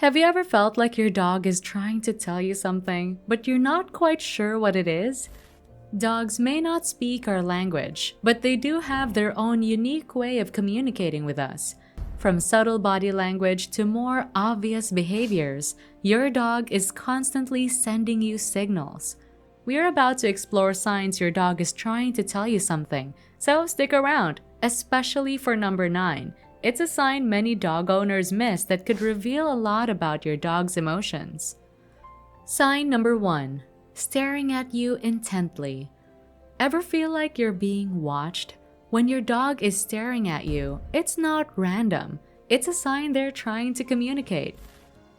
Have you ever felt like your dog is trying to tell you something, but you're not quite sure what it is? Dogs may not speak our language, but they do have their own unique way of communicating with us. From subtle body language to more obvious behaviors, your dog is constantly sending you signals. We are about to explore signs your dog is trying to tell you something, so stick around, especially for number 9. It's a sign many dog owners miss that could reveal a lot about your dog's emotions. Sign number 1. Staring at you intently. Ever feel like you're being watched? When your dog is staring at you, it's not random. It's a sign they're trying to communicate.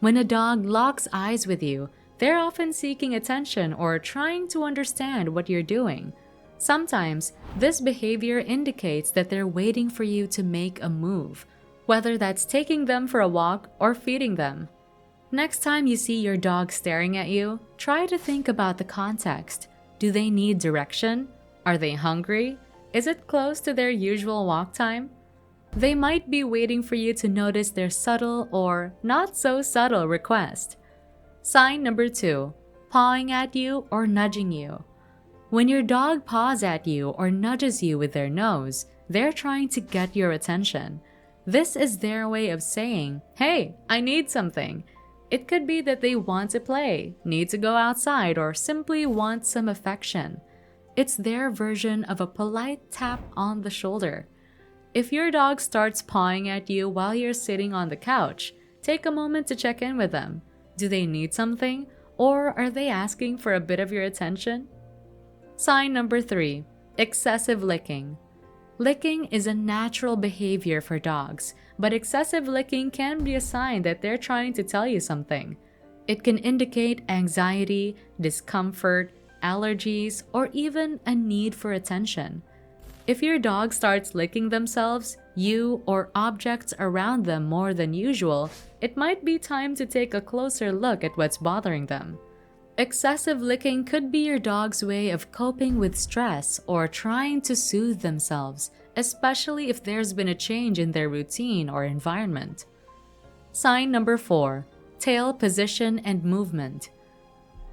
When a dog locks eyes with you, they're often seeking attention or trying to understand what you're doing. Sometimes, this behavior indicates that they're waiting for you to make a move, whether that's taking them for a walk or feeding them. Next time you see your dog staring at you, try to think about the context. Do they need direction? Are they hungry? Is it close to their usual walk time? They might be waiting for you to notice their subtle or not so subtle request. Sign number 2. Pawing at you or nudging you. When your dog paws at you or nudges you with their nose, they're trying to get your attention. This is their way of saying, "Hey, I need something." It could be that they want to play, need to go outside, or simply want some affection. It's their version of a polite tap on the shoulder. If your dog starts pawing at you while you're sitting on the couch, take a moment to check in with them. Do they need something, or are they asking for a bit of your attention? Sign number 3. Excessive licking. Licking is a natural behavior for dogs, but excessive licking can be a sign that they're trying to tell you something. It can indicate anxiety, discomfort, allergies, or even a need for attention. If your dog starts licking themselves, you, or objects around them more than usual, it might be time to take a closer look at what's bothering them. Excessive licking could be your dog's way of coping with stress or trying to soothe themselves, especially if there's been a change in their routine or environment. Sign number 4. Tail position and movement.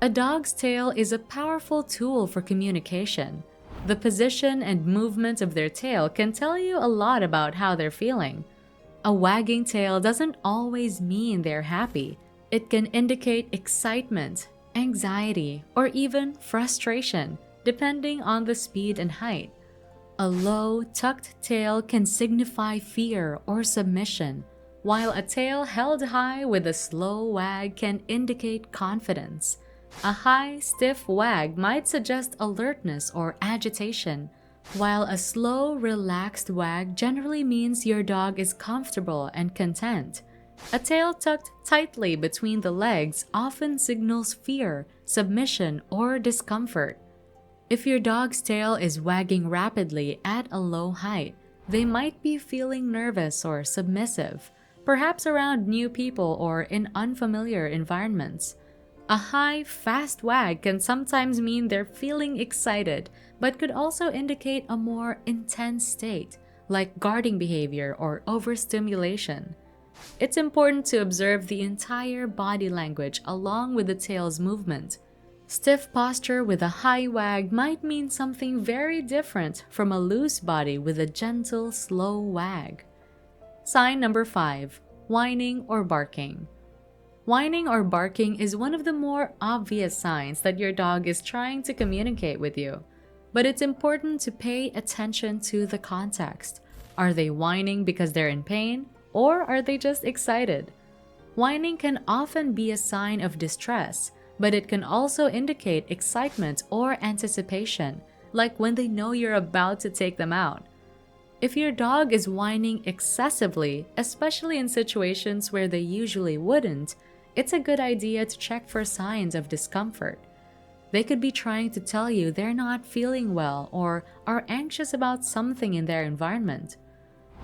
A dog's tail is a powerful tool for communication. The position and movement of their tail can tell you a lot about how they're feeling. A wagging tail doesn't always mean they're happy. It can indicate excitement, anxiety, or even frustration, depending on the speed and height. A low, tucked tail can signify fear or submission, while a tail held high with a slow wag can indicate confidence. A high, stiff wag might suggest alertness or agitation, while a slow, relaxed wag generally means your dog is comfortable and content. A tail tucked tightly between the legs often signals fear, submission, or discomfort. If your dog's tail is wagging rapidly at a low height, they might be feeling nervous or submissive, perhaps around new people or in unfamiliar environments. A high, fast wag can sometimes mean they're feeling excited, but could also indicate a more intense state, like guarding behavior or overstimulation. It's important to observe the entire body language along with the tail's movement. Stiff posture with a high wag might mean something very different from a loose body with a gentle, slow wag. Sign number 5. Whining or barking. Whining or barking is one of the more obvious signs that your dog is trying to communicate with you. But it's important to pay attention to the context. Are they whining because they're in pain? Or are they just excited? Whining can often be a sign of distress, but it can also indicate excitement or anticipation, like when they know you're about to take them out. If your dog is whining excessively, especially in situations where they usually wouldn't, it's a good idea to check for signs of discomfort. They could be trying to tell you they're not feeling well or are anxious about something in their environment.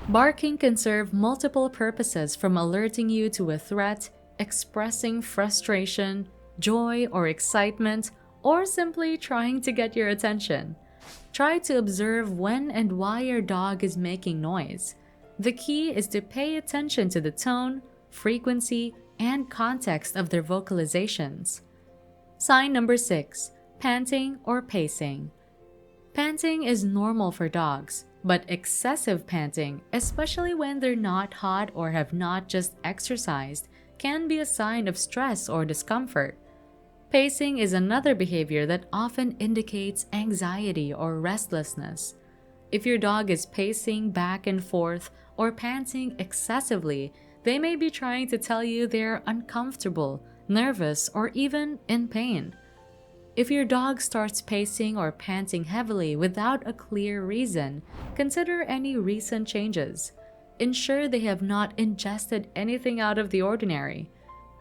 Barking can serve multiple purposes, from alerting you to a threat, expressing frustration, joy or excitement, or simply trying to get your attention. Try to observe when and why your dog is making noise. The key is to pay attention to the tone, frequency, and context of their vocalizations. Sign number 6. Panting or pacing. Panting is normal for dogs, but excessive panting, especially when they're not hot or have not just exercised, can be a sign of stress or discomfort. Pacing is another behavior that often indicates anxiety or restlessness. If your dog is pacing back and forth or panting excessively, they may be trying to tell you they're uncomfortable, nervous, or even in pain. If your dog starts pacing or panting heavily without a clear reason, consider any recent changes. Ensure they have not ingested anything out of the ordinary.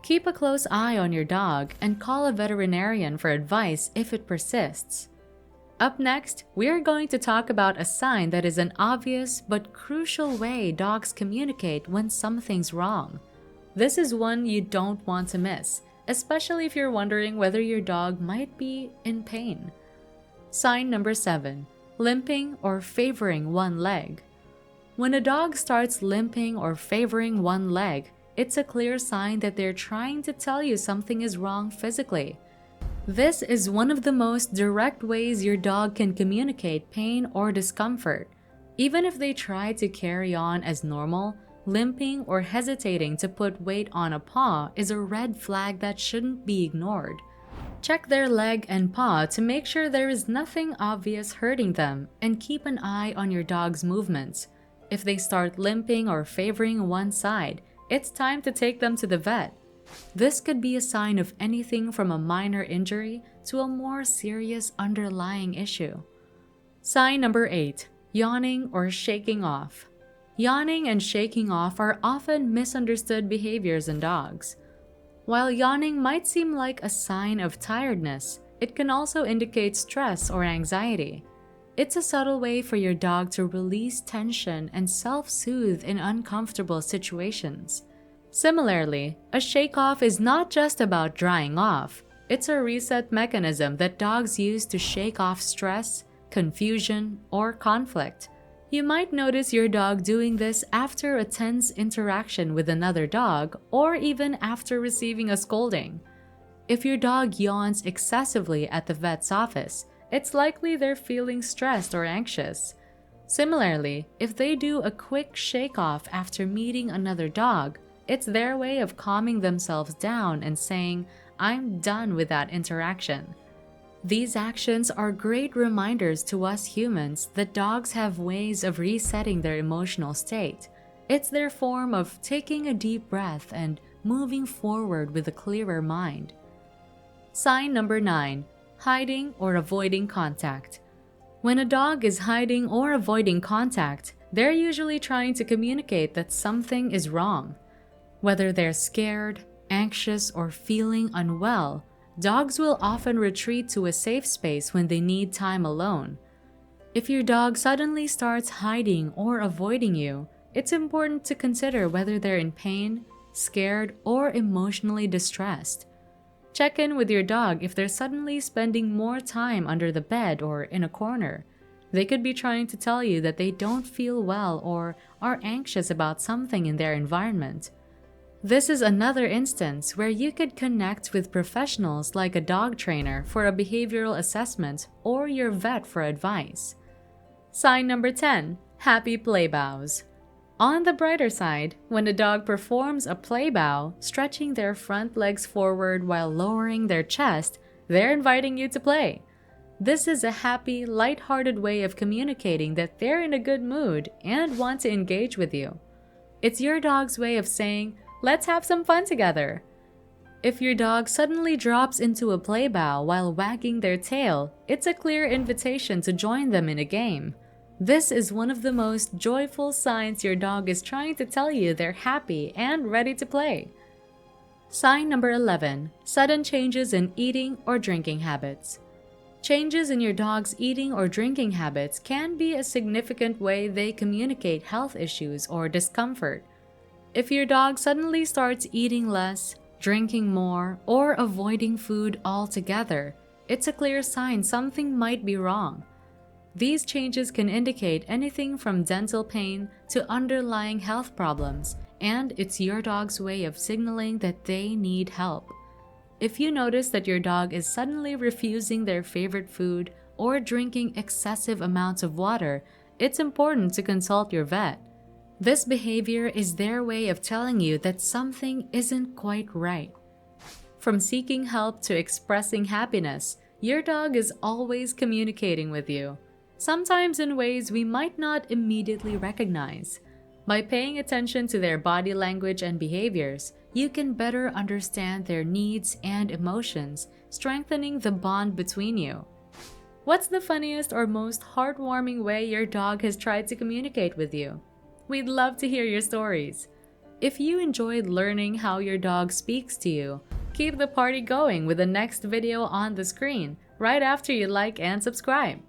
Keep a close eye on your dog and call a veterinarian for advice if it persists. Up next, we are going to talk about a sign that is an obvious but crucial way dogs communicate when something's wrong. This is one you don't want to miss, especially if you're wondering whether your dog might be in pain. Sign number 7. Limping or favoring one leg. When a dog starts limping or favoring one leg, it's a clear sign that they're trying to tell you something is wrong physically. This is one of the most direct ways your dog can communicate pain or discomfort. Even if they try to carry on as normal, limping or hesitating to put weight on a paw is a red flag that shouldn't be ignored. Check their leg and paw to make sure there is nothing obvious hurting them, and keep an eye on your dog's movements. If they start limping or favoring one side, it's time to take them to the vet. This could be a sign of anything from a minor injury to a more serious underlying issue. Sign number 8. Yawning or shaking off. Yawning and shaking off are often misunderstood behaviors in dogs. While yawning might seem like a sign of tiredness, it can also indicate stress or anxiety. It's a subtle way for your dog to release tension and self-soothe in uncomfortable situations. Similarly, a shake-off is not just about drying off. It's a reset mechanism that dogs use to shake off stress, confusion, or conflict. You might notice your dog doing this after a tense interaction with another dog, or even after receiving a scolding. If your dog yawns excessively at the vet's office, it's likely they're feeling stressed or anxious. Similarly, if they do a quick shake-off after meeting another dog, it's their way of calming themselves down and saying, "I'm done with that interaction." These actions are great reminders to us humans that dogs have ways of resetting their emotional state. It's their form of taking a deep breath and moving forward with a clearer mind. Sign number 9. Hiding or avoiding contact. When a dog is hiding or avoiding contact, they're usually trying to communicate that something is wrong. Whether they're scared, anxious, or feeling unwell, dogs will often retreat to a safe space when they need time alone. If your dog suddenly starts hiding or avoiding you, it's important to consider whether they're in pain, scared, or emotionally distressed. Check in with your dog if they're suddenly spending more time under the bed or in a corner. They could be trying to tell you that they don't feel well or are anxious about something in their environment. This is another instance where you could connect with professionals like a dog trainer for a behavioral assessment or your vet for advice. Sign number 10. Happy play bows. On the brighter side, when a dog performs a play bow, stretching their front legs forward while lowering their chest, they're inviting you to play. This is a happy, lighthearted way of communicating that they're in a good mood and want to engage with you. It's your dog's way of saying, "Let's have some fun together." If your dog suddenly drops into a play bow while wagging their tail, it's a clear invitation to join them in a game. This is one of the most joyful signs your dog is trying to tell you they're happy and ready to play. Sign number 11. Sudden changes in eating or drinking habits. Changes in your dog's eating or drinking habits can be a significant way they communicate health issues or discomfort. If your dog suddenly starts eating less, drinking more, or avoiding food altogether, it's a clear sign something might be wrong. These changes can indicate anything from dental pain to underlying health problems and it's your dog's way of signaling that they need help. If you notice that your dog is suddenly refusing their favorite food or drinking excessive amounts of water, it's important to consult your vet. This behavior is their way of telling you that something isn't quite right. From seeking help to expressing happiness, your dog is always communicating with you, sometimes in ways we might not immediately recognize. By paying attention to their body language and behaviors, you can better understand their needs and emotions, strengthening the bond between you. What's the funniest or most heartwarming way your dog has tried to communicate with you? We'd love to hear your stories. If you enjoyed learning how your dog speaks to you, keep the party going with the next video on the screen right after you like and subscribe.